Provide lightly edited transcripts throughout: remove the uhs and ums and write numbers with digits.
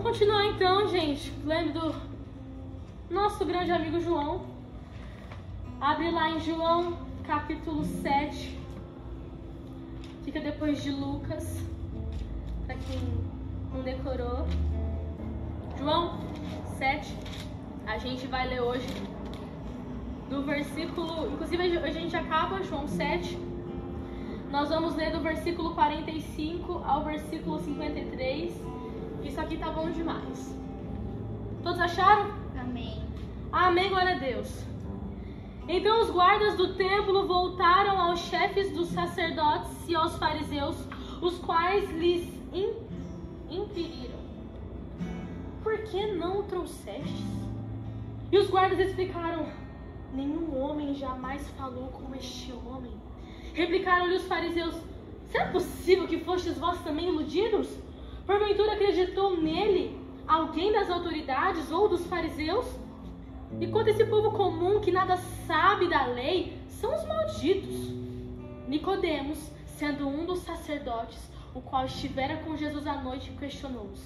Vamos continuar então, gente. Lembre do nosso grande amigo João. Abre lá em João, capítulo 7. Fica depois de Lucas, para quem não decorou. João 7. A gente vai ler hoje do versículo... Inclusive, a gente acaba João 7. Nós vamos ler do versículo 45 ao versículo 53. Isso aqui tá bom demais. Todos acharam? Amém. Amém, glória a Deus. Então os guardas do templo voltaram aos chefes dos sacerdotes e aos fariseus, os quais lhes inquiriram: por que não o trouxestes? E os guardas explicaram: nenhum homem jamais falou como este homem. Replicaram-lhe os fariseus: será possível que fostes vós também iludidos? Porventura acreditou nele alguém das autoridades ou dos fariseus? E quanto a esse povo comum que nada sabe da lei, são os malditos. Nicodemos, sendo um dos sacerdotes, o qual estivera com Jesus à noite, questionou-os: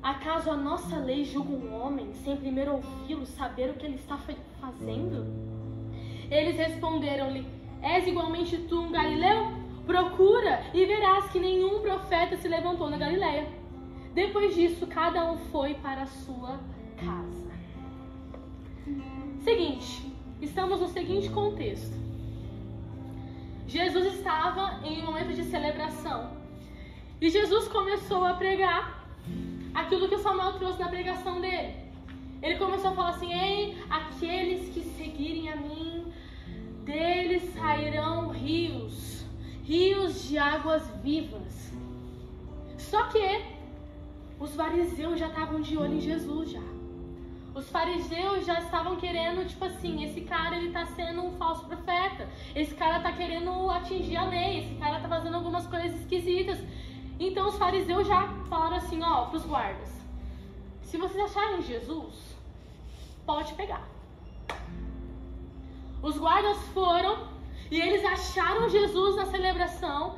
acaso a nossa lei julga um homem sem primeiro ouvi-lo, saber o que ele está fazendo? Eles responderam-lhe: és igualmente tu um galileu? Procura e verás que nenhum profeta se levantou na Galileia. Depois disso, cada um foi para a sua casa. Seguinte, estamos no seguinte contexto. Jesus estava em um momento de celebração. E Jesus começou a pregar aquilo que Samuel trouxe na pregação dele. Ele começou a falar assim: ei, aqueles que seguirem a mim, deles sairão rios de águas vivas. Só que os fariseus já estavam de olho em Jesus já. Os fariseus já estavam querendo, tipo assim, esse cara ele tá sendo um falso profeta. Esse cara tá querendo atingir a lei. Esse cara tá fazendo algumas coisas esquisitas. Então os fariseus já falaram assim, ó, pros guardas: se vocês acharem Jesus, pode pegar. Os guardas foram e eles acharam Jesus na celebração.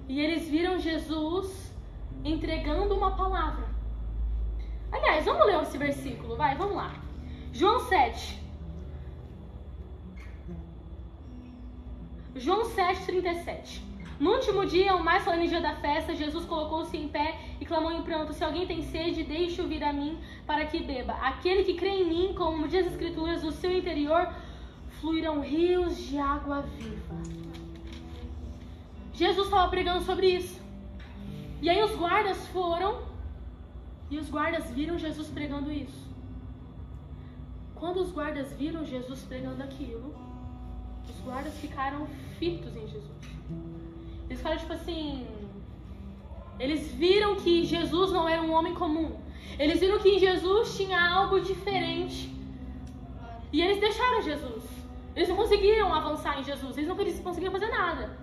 E eles viram Jesus entregando uma palavra. Aliás, vamos ler esse versículo, vai, vamos lá. João 7. João 7, 37. No último dia, o mais solene dia da festa, Jesus colocou-se em pé e clamou em pranto: se alguém tem sede, deixe-o vir a mim para que beba. Aquele que crê em mim, como diz as Escrituras, do seu interior fluirão rios de água viva. Jesus estava pregando sobre isso. E aí os guardas foram e os guardas viram Jesus pregando isso. Quando os guardas viram Jesus pregando aquilo, os guardas ficaram fitos em Jesus. Eles ficaram tipo assim... Eles viram que Jesus não era um homem comum. Eles viram que em Jesus tinha algo diferente. E eles deixaram Jesus. Eles não conseguiram avançar em Jesus. Eles não conseguiram fazer nada.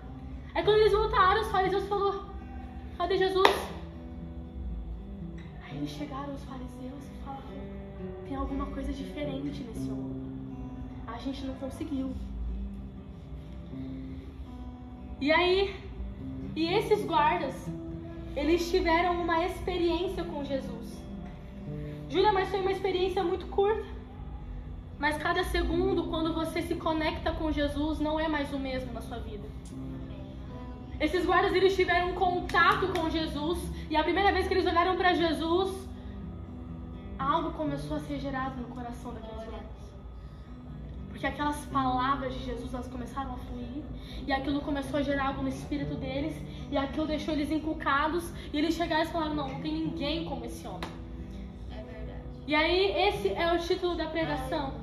Aí quando eles voltaram, os fariseus falaram: cadê Jesus? Aí eles chegaram, os fariseus, e falaram: tem alguma coisa diferente nesse homem. A gente não conseguiu. E aí, esses guardas, eles tiveram uma experiência com Jesus. Júlia, mas foi uma experiência muito curta. Mas cada segundo, quando você se conecta com Jesus, não é mais o mesmo na sua vida. Esses guardas, eles tiveram um contato com Jesus. E a primeira vez que eles olharam para Jesus, algo começou a ser gerado no coração daqueles guardas. Porque aquelas palavras de Jesus, elas começaram a fluir. E aquilo começou a gerar algo no espírito deles. E aquilo deixou eles inculcados. E eles chegaram e falaram: não tem ninguém como esse homem. É verdade. E aí, esse é o título da pregação: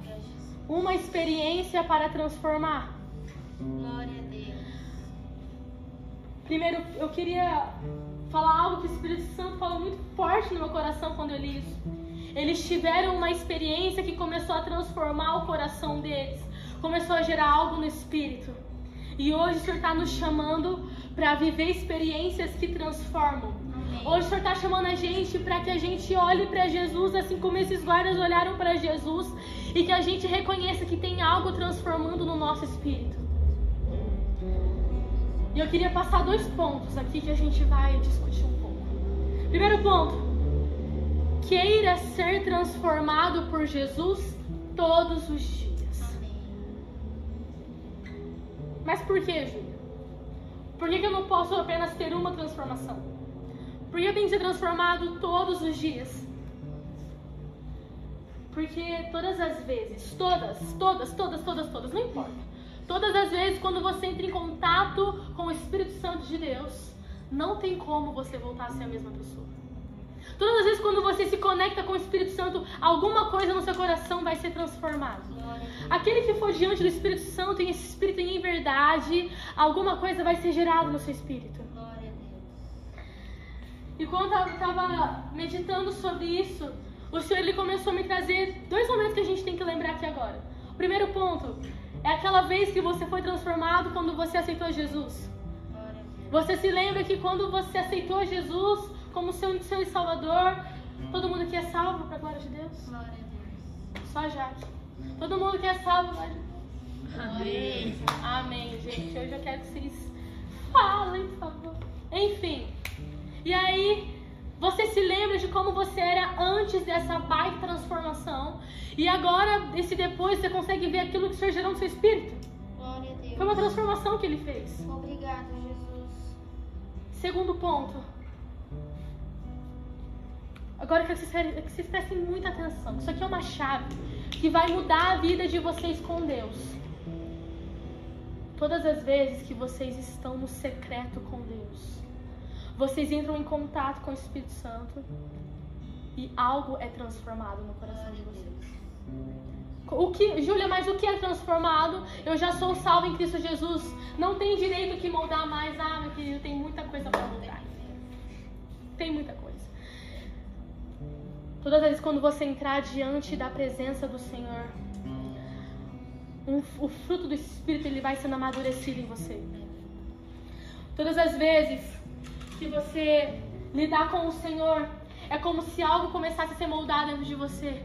uma experiência para transformar. Glória a Deus. Primeiro, eu queria falar algo que o Espírito Santo falou muito forte no meu coração quando eu li isso. Eles tiveram uma experiência que começou a transformar o coração deles. Começou a gerar algo no espírito. E hoje o Senhor está nos chamando para viver experiências que transformam. Hoje o Senhor está chamando a gente para que a gente olhe para Jesus assim como esses guardas olharam para Jesus. E que a gente reconheça que tem algo transformando no nosso espírito. E eu queria passar 2 pontos aqui que a gente vai discutir um pouco. Primeiro ponto: queira ser transformado por Jesus todos os dias. Amém. Mas por que, Júlia? Por que eu não posso apenas ter uma transformação? Por que eu tenho que ser transformado todos os dias? Porque todas as vezes, todas, não importa. Todas as vezes quando você entra em contato com o Espírito Santo de Deus, não tem como você voltar a ser a mesma pessoa. Todas as vezes quando você se conecta com o Espírito Santo, alguma coisa no seu coração vai ser transformada. Aquele que for diante do Espírito Santo, e esse Espírito em verdade, alguma coisa vai ser gerada no seu espírito. Glória a Deus. E quando eu estava meditando sobre isso, o Senhor ele começou a me trazer 2 momentos que a gente tem que lembrar aqui agora. O primeiro ponto é aquela vez que você foi transformado quando você aceitou Jesus. Glória a Deus. Você se lembra que quando você aceitou Jesus como seu Salvador, todo mundo aqui é salvo para a glória de Deus? Glória a Deus. Só a Jaque. Todo mundo que é salvo, glória de Deus. Amém. Amém, gente. Hoje eu quero que vocês falem, por favor. Enfim. E aí, você se lembra de como você era antes dessa baita transformação. E agora, esse depois, você consegue ver aquilo que o Senhor gerou no seu espírito. Glória a Deus. Foi uma transformação que Ele fez. Obrigada, Jesus. Segundo ponto. Agora eu quero que vocês prestem muita atenção. Isso aqui é uma chave que vai mudar a vida de vocês com Deus. Todas as vezes que vocês estão no secreto com Deus, vocês entram em contato com o Espírito Santo e algo é transformado no coração de vocês. Júlia, mas o que é transformado? Eu já sou salvo em Cristo Jesus. Não tem direito que moldar mais. Ah, meu querido, tem muita coisa para mudar. Tem muita coisa. Todas as vezes quando você entrar diante da presença do Senhor, o fruto do Espírito ele vai sendo amadurecido em você. Todas as vezes que você lidar com o Senhor, é como se algo começasse a ser moldado dentro de você.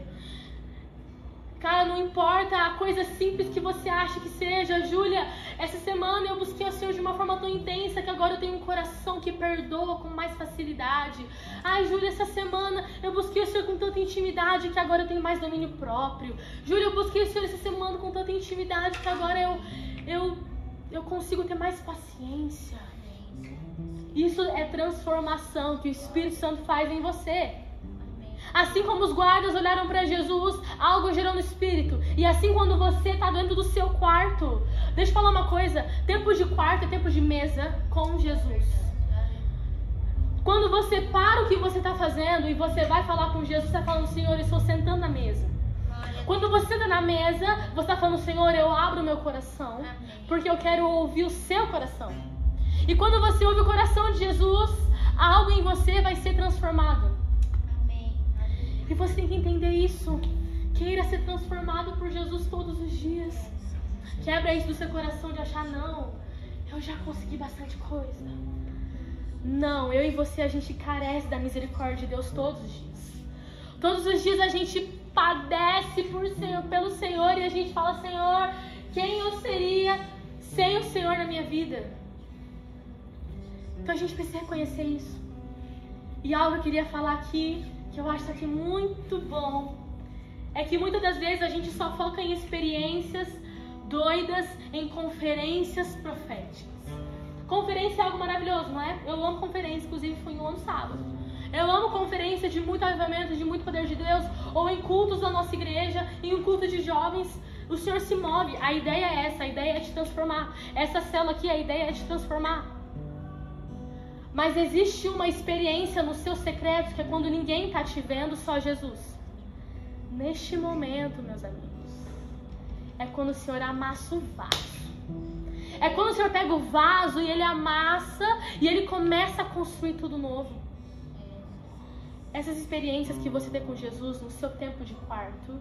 Cara, não importa a coisa simples que você acha que seja. Júlia, essa semana eu busquei o Senhor de uma forma tão intensa que agora eu tenho um coração que perdoa com mais facilidade. Ai, Júlia, essa semana eu busquei o Senhor com tanta intimidade que agora eu tenho mais domínio próprio. Júlia, eu busquei o Senhor essa semana com tanta intimidade que agora eu consigo ter mais paciência. Isso é transformação que o Espírito Santo faz em você. Assim como os guardas olharam para Jesus, algo gerou no Espírito. E assim quando você está dentro do seu quarto, deixa eu falar uma coisa, tempo de quarto é tempo de mesa com Jesus. Quando você para o que você está fazendo e você vai falar com Jesus, você está falando, Senhor, eu estou sentando na mesa. Quando você está na mesa, você está falando, Senhor, eu abro o meu coração, porque eu quero ouvir o seu coração. E quando você ouve o coração de Jesus, algo em você vai ser transformado. E você tem que entender isso. Queira ser transformado por Jesus todos os dias. Quebra isso do seu coração de achar, não, eu já consegui bastante coisa. Não, eu e você, a gente carece da misericórdia de Deus todos os dias. Todos os dias a gente padece pelo Senhor e a gente fala, Senhor, quem eu seria sem o Senhor na minha vida? Então a gente precisa reconhecer isso. E algo que eu queria falar aqui, que eu acho aqui muito bom, é que muitas das vezes a gente só foca em experiências doidas, em conferências proféticas. Conferência é algo maravilhoso, não é? Eu amo conferência, inclusive fui no ano sábado. Eu amo conferência de muito avivamento, de muito poder de Deus, ou em cultos da nossa igreja, em um culto de jovens, o Senhor se move. A ideia é essa, a ideia é te transformar. Essa célula aqui, a ideia é te transformar. Mas existe uma experiência no seu secreto, que é quando ninguém está te vendo, só Jesus. Neste momento, meus amigos, é quando o Senhor amassa o vaso. É quando o Senhor pega o vaso e Ele amassa e Ele começa a construir tudo novo. Essas experiências que você tem com Jesus no seu tempo de quarto,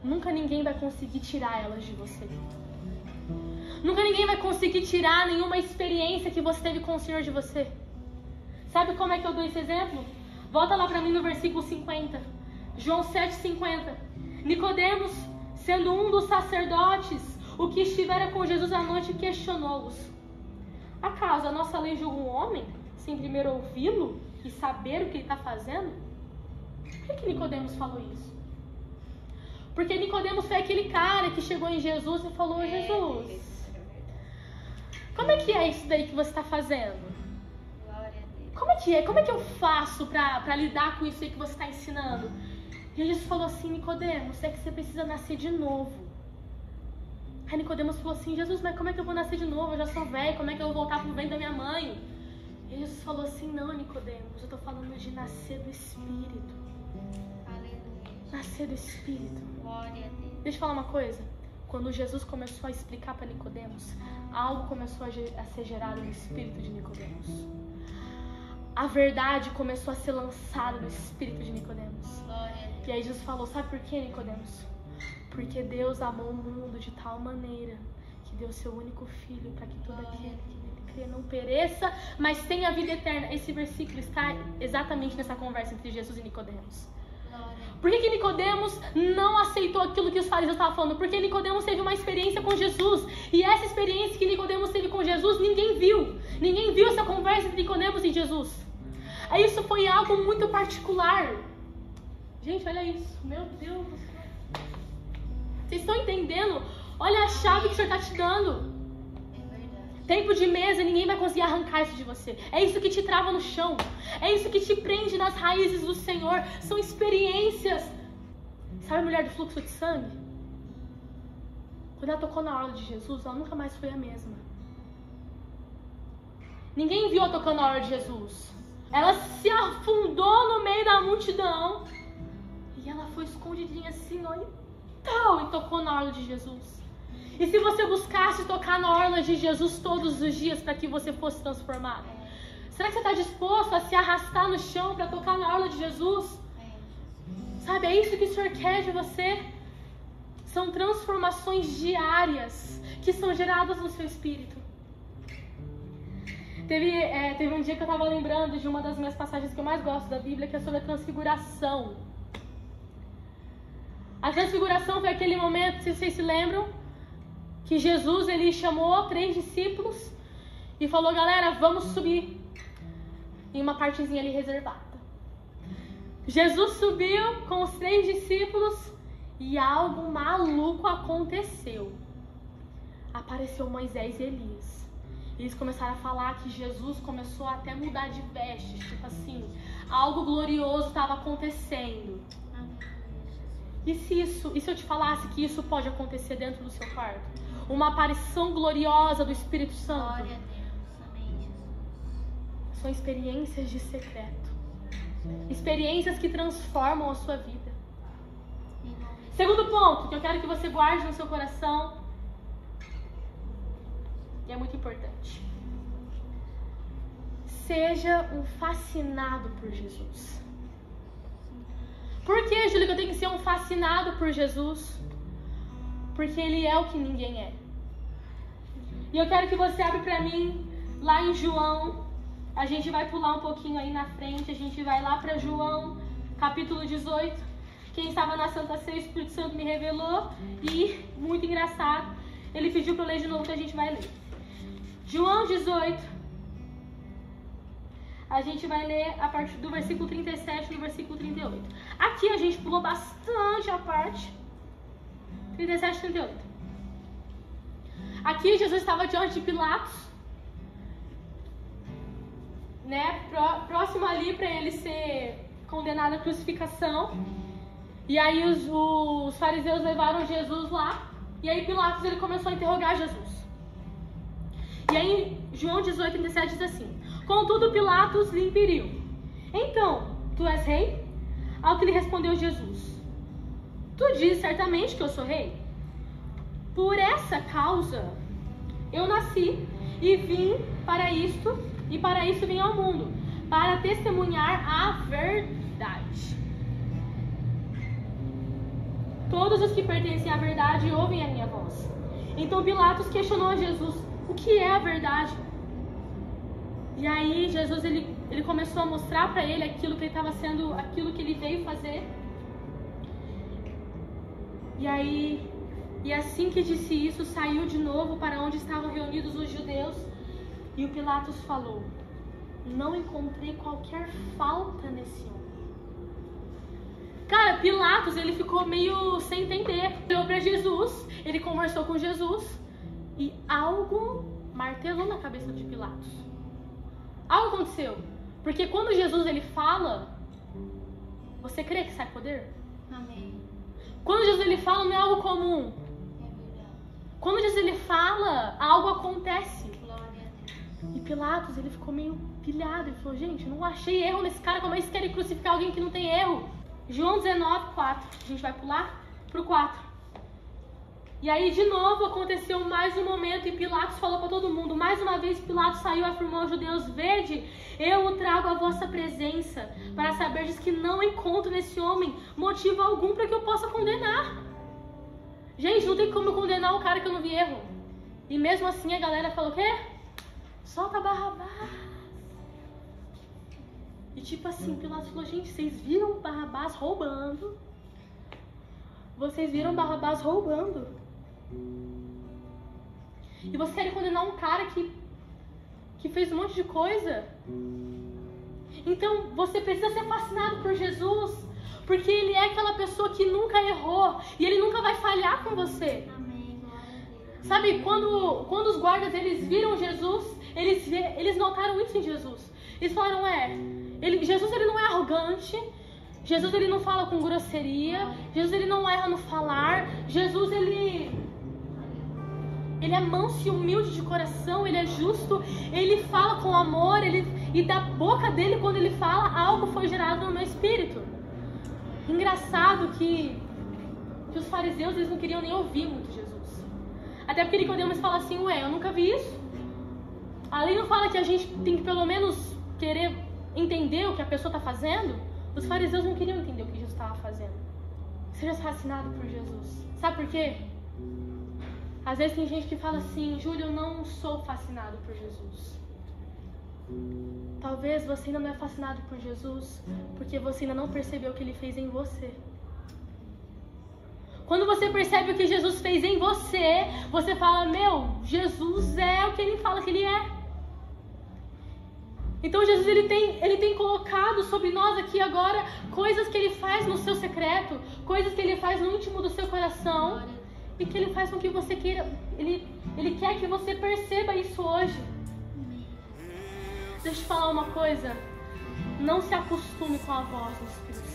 nunca ninguém vai conseguir tirar elas de você. Nunca ninguém vai conseguir tirar nenhuma experiência que você teve com o Senhor de você. Sabe como é que eu dou esse exemplo? Volta lá para mim no versículo 50. João 7,50. Nicodemos, sendo um dos sacerdotes, o que estivera com Jesus à noite, questionou-os. Acaso a nossa lei julga um homem sem primeiro ouvi-lo? e saber o que ele está fazendo? Por que Nicodemos falou isso? Porque Nicodemos foi aquele cara que chegou em Jesus e falou: Jesus, como é que é isso daí que você está fazendo? Como é que é? Como é que eu faço para lidar com isso aí que você está ensinando? E Jesus falou assim: Nicodemos, é que você precisa nascer de novo. Aí Nicodemos falou assim: Jesus, mas como é que eu vou nascer de novo? Eu já sou velho, como é que eu vou voltar pro ventre da minha mãe? E Jesus falou assim: não, Nicodemos, eu tô falando de nascer do Espírito. Aleluia. Nascer do Espírito. Glória a Deus. Deixa eu falar uma coisa. Quando Jesus começou a explicar para Nicodemos, algo começou a ser gerado no espírito de Nicodemos. A verdade começou a ser lançada no espírito de Nicodemos. Glória a Deus. E aí Jesus falou: sabe por quê, Nicodemos? Porque Deus amou o mundo de tal maneira que deu seu único filho para que todo aquele que nele crê não pereça, mas tenha a vida eterna. Esse versículo está exatamente nessa conversa entre Jesus e Nicodemos. Por que Nicodemos não aceitou aquilo que os fariseus estavam falando? Porque Nicodemos teve uma experiência com Jesus. E essa experiência que Nicodemos teve com Jesus, ninguém viu. Ninguém viu essa conversa entre Nicodemos e Jesus. Isso foi algo muito particular. Gente, olha isso. Meu Deus do céu. Vocês estão entendendo? Olha a chave que o Senhor está te dando. Tempo de mesa, ninguém vai conseguir arrancar isso de você. É isso que te trava no chão. É isso que te prende nas raízes do Senhor. São experiências. Sabe a mulher do fluxo de sangue? Quando ela tocou na orla de Jesus, ela nunca mais foi a mesma. Ninguém viu ela tocando na orla de Jesus. Ela se afundou no meio da multidão. E ela foi escondidinha assim, ó, e tocou na orla de Jesus. E se você buscasse tocar na orla de Jesus todos os dias para que você fosse transformado? Será que você está disposto a se arrastar no chão para tocar na orla de Jesus? Sabe, é isso que o Senhor quer de você. São transformações diárias que são geradas no seu espírito. Teve um dia que eu estava lembrando de uma das minhas passagens que eu mais gosto da Bíblia, que é sobre a transfiguração. A transfiguração foi aquele momento, se vocês se lembram, que Jesus ele chamou 3 discípulos e falou: galera, vamos subir em uma partezinha ali reservada. Jesus subiu com os 3 discípulos e algo maluco aconteceu. Apareceu Moisés e Elias. Eles começaram a falar que Jesus começou a até mudar de vestes, tipo assim, algo glorioso estava acontecendo. E se eu te falasse que isso pode acontecer dentro do seu quarto? Uma aparição gloriosa do Espírito Santo. Glória a Deus. Amém, Jesus. São experiências de secreto. Experiências que transformam a sua vida. Segundo ponto que eu quero que você guarde no seu coração, e é muito importante. Seja um fascinado por Jesus. Por que, Júlia, que eu tenho que ser um fascinado por Jesus? Porque Ele é o que ninguém é. E eu quero que você abra para mim lá em João. A gente vai pular um pouquinho aí na frente. A gente vai lá para João, capítulo 18. Quem estava na Santa Ceia, o Espírito Santo me revelou. E, muito engraçado, ele pediu para eu ler de novo, que a gente vai ler. João 18. A gente vai ler a partir do versículo 37 no versículo 38. Aqui a gente pulou bastante a parte 37 e 38. Aqui Jesus estava diante de Pilatos, né, próximo ali para ele ser condenado à crucificação. E aí os fariseus levaram Jesus lá. E aí Pilatos ele começou a interrogar Jesus. E aí João 18, 37 diz assim: contudo Pilatos lhe inquiriu: então, tu és rei? Ao que lhe respondeu Jesus: tu dizes certamente que eu sou rei. Por essa causa eu nasci e vim para isto, e para isso vim ao mundo, para testemunhar a verdade. Todos os que pertencem à verdade ouvem a minha voz. Então Pilatos questionou a Jesus: o que é a verdade? E aí Jesus ele começou a mostrar para ele aquilo que ele estava sendo, aquilo que ele veio fazer. E assim que disse isso, saiu de novo para onde estavam reunidos os judeus. E o Pilatos falou: não encontrei qualquer falta nesse homem. Cara, Pilatos, ele ficou meio sem entender. Olhou pra Jesus, ele conversou com Jesus e algo martelou na cabeça de Pilatos. Algo aconteceu. Porque quando Jesus ele fala, você crê que sai poder? Amém. Quando Jesus ele fala, não é algo comum. É verdade. Quando Jesus ele fala, algo acontece. Glória a Deus. E Pilatos, ele ficou meio pilhado. Ele falou, gente, não achei erro nesse cara. Como é que querem crucificar alguém que não tem erro? João 19, 4. A gente vai pular pro 4. E aí, de novo, aconteceu mais um momento e Pilatos falou para todo mundo. Mais uma vez, Pilatos saiu e afirmou aos judeus, vede, eu o trago à vossa presença, para saberdes que não encontro nesse homem motivo algum para que eu possa condenar. Gente, não tem como eu condenar um cara que eu não vi erro. E mesmo assim, a galera falou o quê? Solta Barrabás. E tipo assim, Pilatos falou, gente, vocês viram Barrabás roubando? Vocês viram Barrabás roubando? E vocês querem condenar um cara que fez um monte de coisa? Então, você precisa ser fascinado por Jesus, porque ele é aquela pessoa que nunca errou e ele nunca vai falhar com você. Amém. Glória a Deus. Sabe, quando os guardas eles viram Jesus, eles notaram isso em Jesus. Eles falaram, Jesus ele não é arrogante, Jesus ele não fala com grosseria, Jesus ele não erra no falar, Jesus ele é manso e humilde de coração, ele é justo, ele fala com amor, e da boca dele quando ele fala, algo foi gerado no meu espírito. Engraçado que os fariseus eles não queriam nem ouvir muito Jesus. Até porque Nicodemos fala assim, eu nunca vi isso. A lei não fala que a gente tem que pelo menos querer entender o que a pessoa está fazendo? Os fariseus não queriam entender o que Jesus estava fazendo. Seja fascinado por Jesus. Sabe por quê? Às vezes tem gente que fala assim, Júlio, eu não sou fascinado por Jesus. Talvez você ainda não é fascinado por Jesus porque você ainda não percebeu o que ele fez em você. Quando você percebe o que Jesus fez em você, você fala, Jesus é o que ele fala que ele é. Então Jesus ele tem colocado sobre nós aqui agora coisas que ele faz no seu secreto, coisas que ele faz no íntimo do seu coração e que ele faz com que você queira, ele quer que você perceba isso hoje. Deixa eu te falar uma coisa, não se acostume com a voz do Espírito Santo.